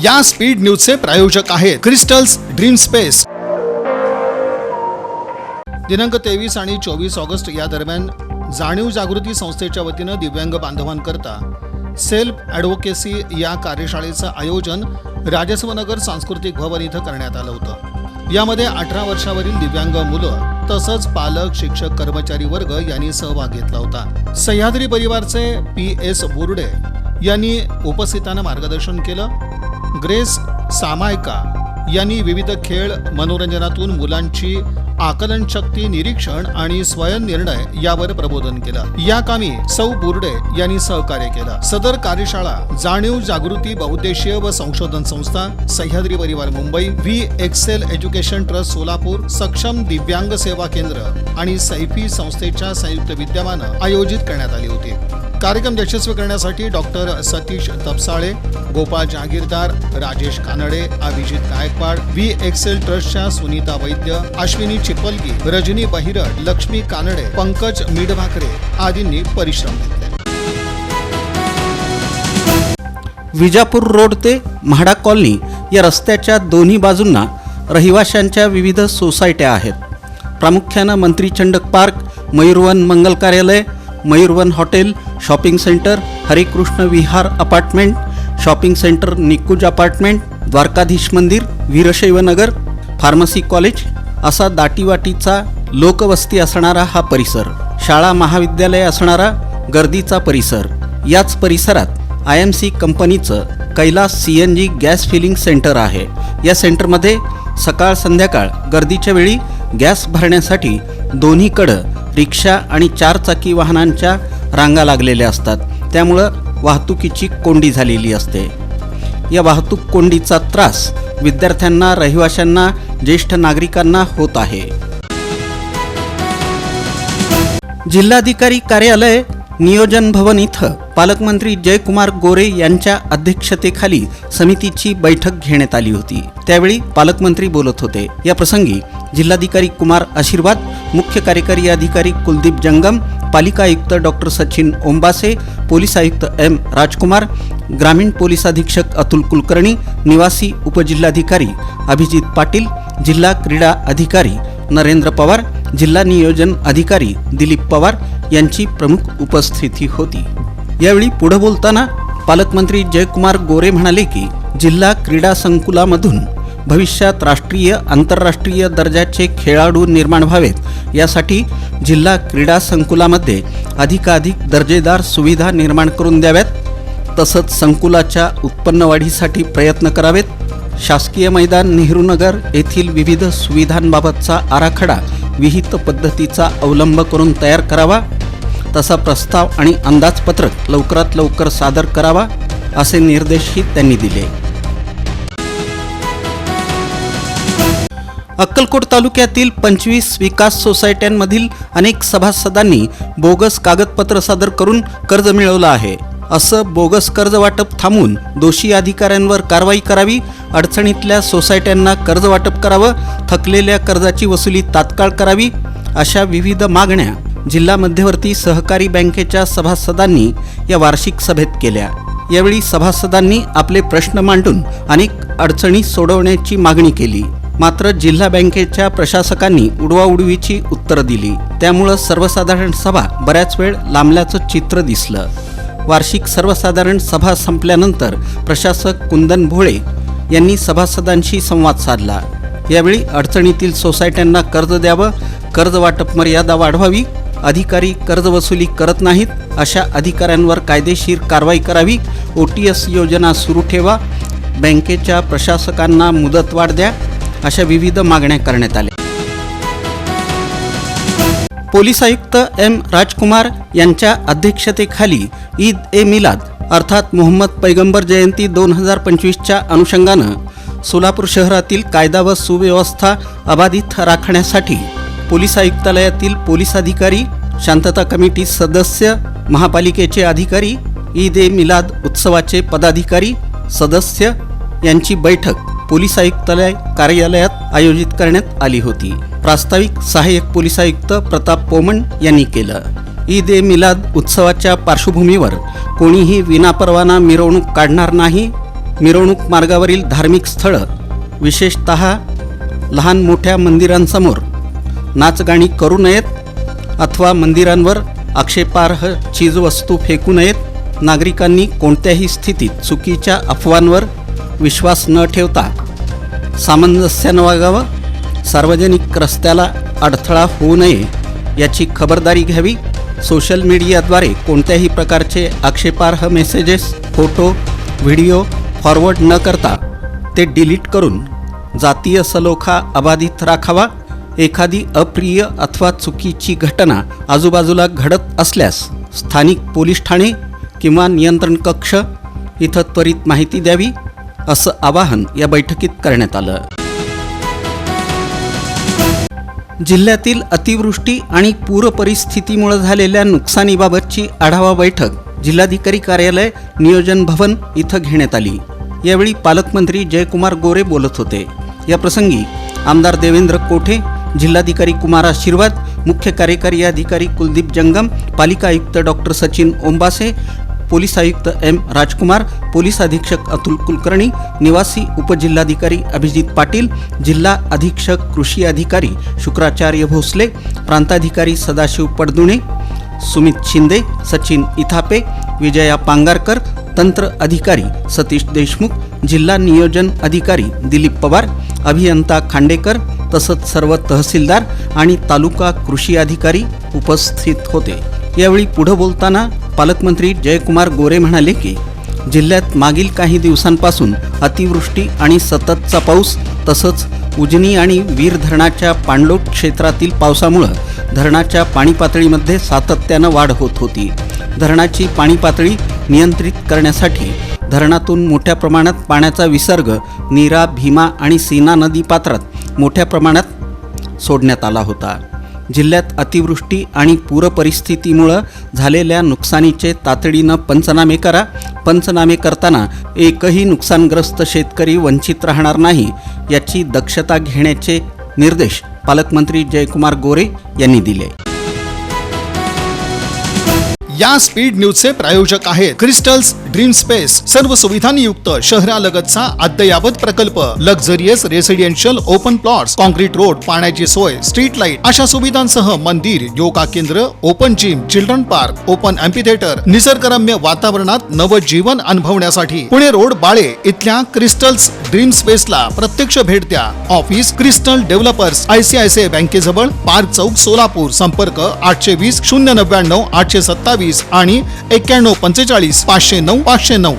या स्पीड न्यूजचे प्रायोजक आहेत क्रिस्टल्स ड्रीम स्पेस। दिनांक 23 आणि 24 ऑगस्ट या दरम्यान जाणीव जागृती संस्थेच्या वतीनं दिव्यांग बांधवांकरता सेल्फ ॲडव्होकेसी या कार्यशाळेचं आयोजन राजसवनगर सांस्कृतिक भवन इथं करण्यात आलं होतं। यामध्ये 18 वर्षावरील दिव्यांग मुलं तसंच पालक, शिक्षक, कर्मचारी वर्ग यांनी सहभाग घेतला होता। सह्याद्री परिवारचे PS बोर्डे यांनी उपस्थितांना मार्गदर्शन केलं। ग्रेस सामायका यांनी विविध खेळ मनोरंजनातून मुलांची आकलन शक्ती, निरीक्षण आणि स्वयंनिर्णय यावर प्रबोधन केलं। या कामी सौ बोर्डे यांनी सहकार्य केलं। सदर कार्यशाळा जाणीव जागृती बहुउद्देशीय व संशोधन संस्था, सह्याद्री परिवार Mumbai, VExcel education trust Solapur, सक्षम दिव्यांग सेवा केंद्र आणि सैफी संस्थेच्या संयुक्त विद्यमानं आयोजित करण्यात आली होती। कार्यक्रम यशस्वी करण्यासाठी डॉक्टर सतीश तपसाळे, गोपाळ जहागीरदार, राजेश कानडे, अभिजित गायकवाड, VExcel ट्रस्टच्या सुनीता वैद्य, अश्विनी चिपलगी, रजनी बहिरड, लक्ष्मी कानडे, पंकज मिडभाकरे आदींनी परिश्रम घेतले। विजापूर रोड ते म्हाडा कॉलनी या रस्त्याच्या दोन्ही बाजूंना रहिवाशांच्या विविध सोसायट्या आहेत। प्रामुख्यानं मंत्री चंडक पार्क, मयूरवन मंगल कार्यालय, Mayurvan hotel, shopping centre, Harikrishna विहार अपार्टमेंट, शॉपिंग सेंटर निकुंज अपार्टमेंट, द्वारकाधीश मंदिर, वीरशैव नगर, फार्मसी कॉलेज असा दाटीवाटीचा लोकवस्ती असणारा हा परिसर, शाळा महाविद्यालय असणारा गर्दीचा परिसर। याच परिसरात IMC कंपनीचं Kailas CNG gas filling centre आहे। या सेंटरमध्ये सकाळ संध्याकाळ गर्दीच्या वेळी गॅस भरण्यासाठी दोन्हीकडं रिक्षा आणि 4 चाकी वाहनांच्या रांगा लागलेल्या असतात। त्यामुळं वाहतुकीची कोंडी झालेली असते। या वाहतूक कोंडीचा त्रास विद्यार्थ्यांना, रहिवाशांना, ज्येष्ठ नागरिकांना होत आहे। जिल्हाधिकारी कार्यालय नियोजन भवन इथं पालकमंत्री जयकुमार गोरे यांच्या अध्यक्षतेखाली समितीची बैठक घेण्यात आली होती। त्यावेळी पालकमंत्री बोलत होते। या प्रसंगी जिल्हाधिकारी कुमार आशीर्वाद, मुख्य कार्यकारी अधिकारी कुलदीप जंगम, पालिका आयुक्त डॉक्टर सचिन ओंबासे, पोलीस आयुक्त M राजकुमार, ग्रामीण पोलीस अधीक्षक अतुल कुलकर्णी, निवासी उपजिल्हाधिकारी अभिजित पाटील, जिल्हा क्रीडा अधिकारी नरेंद्र पवार, जिल्हा नियोजन अधिकारी दिलीप पवार यांची प्रमुख उपस्थिती होती। यावेळी पुढे बोलताना पालकमंत्री जयकुमार गोरे म्हणाले की जिल्हा क्रीडा संकुलामधून भविष्यात राष्ट्रीय, आंतरराष्ट्रीय दर्जाचे खेळाडू निर्माण व्हावेत, यासाठी जिल्हा क्रीडा संकुलामध्ये अधिकाधिक दर्जेदार सुविधा निर्माण करून द्याव्यात। तसंच संकुलाच्या उत्पन्न वाढीसाठी प्रयत्न करावेत। शासकीय मैदान नेहरूनगर येथील विविध सुविधांबाबतचा आराखडा विहित पद्धतीचा अवलंब करून तयार करावा। तसा प्रस्ताव आणि अंदाजपत्रक लवकरात लवकर सादर करावा, असे निर्देशही त्यांनी दिले। अक्कलकोट तालुक्यातील 25 विकास सोसायट्यांमधील अनेक सभासदांनी बोगस कागदपत्र सादर करून कर्ज मिळवलं आहे। असं बोगस कर्ज वाटप थांबवून दोषी अधिकाऱ्यांवर कारवाई करावी, अडचणीतल्या सोसायट्यांना कर्ज वाटप करावं, थकलेल्या कर्जाची वसुली तात्काळ करावी, अशा विविध मागण्या जिल्हा मध्यवर्ती सहकारी बँकेच्या सभासदांनी या वार्षिक सभेत केल्या। यावेळी सभासदांनी आपले प्रश्न मांडून अनेक अडचणी सोडवण्याची मागणी केली। मात्र जिल्हा बँकेच्या प्रशासकांनी उडवाउडवीची उत्तरं दिली। त्यामुळं सर्वसाधारण सभा बऱ्याच वेळ लांबल्याचं चित्र दिसलं। वार्षिक सर्वसाधारण सभा संपल्यानंतर प्रशासक कुंदन भोळे यांनी सभासदांशी संवाद साधला। यावेळी अडचणीतील सोसायट्यांना कर्ज द्यावं, कर्ज वाटप मर्यादा वाढवावी, अधिकारी कर्ज वसुली करत नाहीत अशा अधिकाऱ्यांवर कायदेशीर कारवाई करावी, OTS योजना सुरू ठेवा, बँकेच्या प्रशासकांना मुदतवाढ द्या, अशा विविध मागण्या करण्यात आल्या। पोलीस आयुक्त M राजकुमार यांच्या अध्यक्षतेखाली ईद-ए-मिलाद अर्थात मोहम्मद पैगंबर जयंती 2025च्या अनुषंगानं सोलापूर शहरातील कायदा व सुव्यवस्था अबाधित राखण्यासाठी पोलीस आयुक्तालयातील पोलीस अधिकारी, शांतता कमिटी सदस्य, महापालिकेचे अधिकारी, ईद-ए-मिलाद उत्सवाचे पदाधिकारी, सदस्य यांची बैठक पोलीस आयुक्तालय कार्यालयात आयोजित करण्यात आली होती। प्रास्ताविक सहाय्यक पोलीस आयुक्त प्रताप पोमण यांनी केलं। ईद-ए-मिलाद उत्सवाच्या पार्श्वभूमीवर कोणीही विनापरवाना मिरवणूक काढणार नाही, मिरवणूक मार्गावरील धार्मिक स्थळं विशेषतः लहान मोठ्या मंदिरांसमोर नाचगाणी करू नयेत अथवा मंदिरांवर आक्षेपार्ह चीजवस्तू फेकू नयेत. नागरिकांनी कोणत्याही स्थितीत चुकीच्या अफवांवर विश्वास न ठेवता सामंजस्यानं वागावं. सार्वजनिक रस्त्याला अडथळा होऊ नये याची खबरदारी घ्यावी. सोशल मीडियाद्वारे कोणत्याही प्रकारचे आक्षेपार्ह मेसेजेस, फोटो, व्हिडिओ फॉरवर्ड न करता ते डिलीट करून जातीय सलोखा अबाधित राखावा. एखादी अप्रिय अथवा चुकीची घटना आजूबाजूला घडत असल्यास स्थानिक पोलीस ठाणे किंवा नियंत्रण कक्ष इथं त्वरित माहिती द्यावी, असं आवाहन या बैठकीत करण्यात आलं. जिल्ह्यातील अतिवृष्टी आणि पूर परिस्थितीमुळे झालेल्या नुकसानीबाबतची आढावा बैठक जिल्हाधिकारी कार्यालय नियोजन भवन इथं घेण्यात आली. यावेळी पालकमंत्री जयकुमार गोरे बोलत होते. या प्रसंगी आमदार देवेंद्र कोठे, जिल्हाधिकारी कुमार आशीर्वाद, मुख्य कार्यकारी अधिकारी कुलदीप जंगम, पालिका आयुक्त डॉक्टर सचिन ओंबासे, पोलीस आयुक्त एम राजकुमार, पोलीस अधीक्षक अतुल कुलकर्णी, निवासी उपजिल्हाधिकारी अभिजित पाटील, जिल्हा अधीक्षक कृषी अधिकारी शुक्राचार्य भोसले, प्रांताधिकारी सदाशिव पडदुणे, सुमित शिंदे, सचिन इथापे, विजया पांगारकर, तंत्र अधिकारी सतीश देशमुख, जिल्हा नियोजन अधिकारी दिलीप पवार, अभियंता खांडेकर तसंच सर्व तहसीलदार आणि तालुका कृषी अधिकारी उपस्थित होते. यावेळी पुढे बोलताना पालकमंत्री जयकुमार गोरे म्हणाले की जिल्ह्यात मागील काही दिवसांपासून अतिवृष्टी आणि सततचा पाऊस तसंच उजनी आणि वीर धरणाच्या पाणलोट क्षेत्रातील पावसामुळं धरणाच्या पाणी पातळीमध्ये सातत्यानं वाढ होत होती. धरणाची पाणी पातळी नियंत्रित करण्यासाठी धरणातून मोठ्या प्रमाणात पाण्याचा विसर्ग नीरा, भीमा आणि सीना नदी पात्रात मोठ्या प्रमाणात सोडण्यात आला होता. जिल्ह्यात अतिवृष्टी आणि पूर परिस्थितीमुळं झालेल्या नुकसानीचे तातडीनं पंचनामे करा. पंचनामे करताना एकही नुकसानग्रस्त शेतकरी वंचित राहणार नाही याची दक्षता घेण्याचे निर्देश पालकमंत्री जयकुमार गोरे यांनी दिले. या स्पीड न्यूजचे प्रायोजक आहेत क्रिस्टल्स ड्रीम स्पेस. सर्व सुविधांनी युक्त शहरालगतचा अद्ययावत प्रकल्प, luxurious residential open plots, concrete road, पाण्याची सोय, स्ट्रीट लाईट अशा सुविधांसह मंदिर, योगा केंद्र, open gym, children park, open amphitheatre, निसर्गरम्य वातावरणात नवजीवन अनुभवण्यासाठी पुणे रोड बाळे इथल्या क्रिस्टल्स ड्रीम स्पेसला प्रत्यक्ष भेट द्या. ऑफिस क्रिस्टल डेव्हलपर्स, ICICI बँकेजवळ, पार्क चौक, सोलापूर. संपर्क 820 099 827 आणि 9145 509 509.